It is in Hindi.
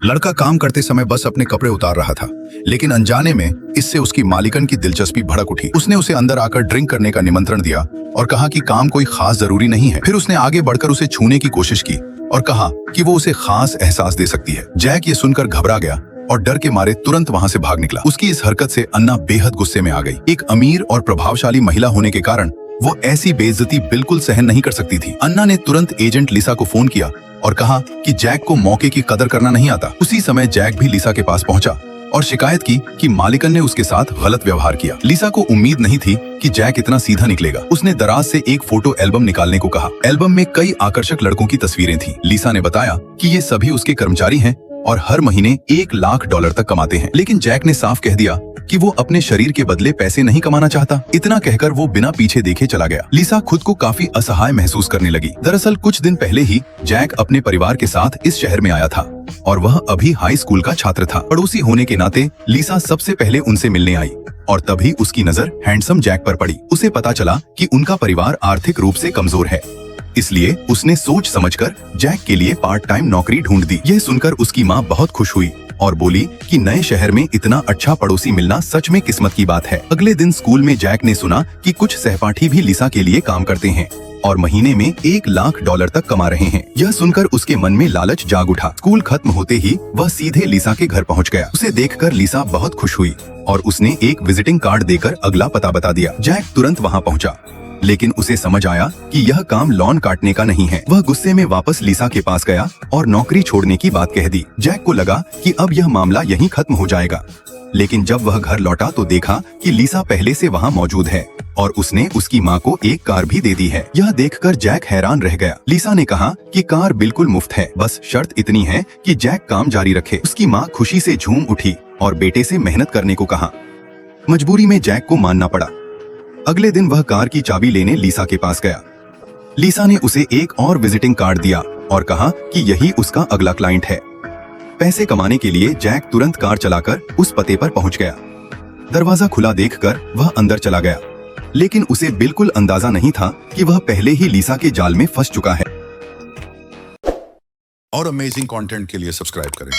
लड़का काम करते समय बस अपने कपड़े उतार रहा था, लेकिन अनजाने में इससे उसकी मालिकन की दिलचस्पी भड़क उठी। उसने उसे अंदर आकर ड्रिंक करने का निमंत्रण दिया और कहा कि काम कोई खास जरूरी नहीं है। फिर उसने आगे बढ़कर उसे छूने की कोशिश की और कहा कि वो उसे खास एहसास दे सकती है। जैक ये सुनकर घबरा गया और डर के मारे तुरंत वहां से भाग निकला। उसकी इस हरकत से अन्ना बेहद गुस्से में आ गई। एक अमीर और प्रभावशाली महिला होने के कारण वो ऐसी बेइज्जती बिल्कुल सहन नहीं कर सकती थी। अन्ना ने तुरंत एजेंट लिसा को फोन किया और कहा कि जैक को मौके की कदर करना नहीं आता। उसी समय जैक भी लिसा के पास पहुंचा और शिकायत की कि मालिकन ने उसके साथ गलत व्यवहार किया। लिसा को उम्मीद नहीं थी कि जैक इतना सीधा निकलेगा। उसने दराज से एक फोटो एल्बम निकालने को कहा। एल्बम में कई आकर्षक लड़कों की तस्वीरें थीं। लिसा ने बताया कि ये सभी उसके कर्मचारी हैं और हर महीने $1,00,000 तक कमाते हैं। लेकिन जैक ने साफ कह दिया कि वो अपने शरीर के बदले पैसे नहीं कमाना चाहता। इतना कहकर वो बिना पीछे देखे चला गया। लिसा खुद को काफी असहाय महसूस करने लगी। दरअसल कुछ दिन पहले ही जैक अपने परिवार के साथ इस शहर में आया था और वह अभी हाई स्कूल का छात्र था। पड़ोसी होने के नाते लिसा सबसे पहले उनसे मिलने आई और तभी उसकी नजर हैंडसम जैक पर पड़ी। उसे पता चला कि उनका परिवार आर्थिक रूप से कमजोर है, इसलिए उसने सोच समझकर जैक के लिए पार्ट टाइम नौकरी ढूंढ दी। यह सुनकर उसकी माँ बहुत खुश हुई और बोली कि नए शहर में इतना अच्छा पड़ोसी मिलना सच में किस्मत की बात है। अगले दिन स्कूल में जैक ने सुना कि कुछ सहपाठी भी लिसा के लिए काम करते हैं और महीने में $1,00,000 तक कमा रहे हैं। यह सुनकर उसके मन में लालच जाग उठा। स्कूल खत्म होते ही वह सीधे लिसा के घर पहुंच गया। उसे देखकर लिसा बहुत खुश हुई और उसने एक विजिटिंग कार्ड देकर अगला पता बता दिया। जैक तुरंत वहां पहुंचा, लेकिन उसे समझ आया कि यह काम लॉन काटने का नहीं है। वह गुस्से में वापस लिसा के पास गया और नौकरी छोड़ने की बात कह दी। जैक को लगा कि अब यह मामला यहीं खत्म हो जाएगा, लेकिन जब वह घर लौटा तो देखा कि लिसा पहले से वहां मौजूद है और उसने उसकी माँ को एक कार भी दे दी है। यह देखकर जैक हैरान रह गया। लिसा ने कहा कि कार बिल्कुल मुफ्त है, बस शर्त इतनी है कि जैक काम जारी रखे। उसकी माँ खुशी से झूम उठी और बेटे से मेहनत करने को कहा। मजबूरी में जैक को मानना पड़ा। अगले दिन वह कार की चाबी लेने लिसा के पास गया। लिसा ने उसे एक और विजिटिंग कार्ड दिया और कहा कि यही उसका अगला क्लाइंट है। पैसे कमाने के लिए जैक तुरंत कार चलाकर उस पते पर पहुंच गया। दरवाजा खुला देखकर वह अंदर चला गया, लेकिन उसे बिल्कुल अंदाजा नहीं था कि वह पहले ही लिसा के जाल में फंस चुका है। और अमेजिंग कंटेंट के लिए सब्सक्राइब करें।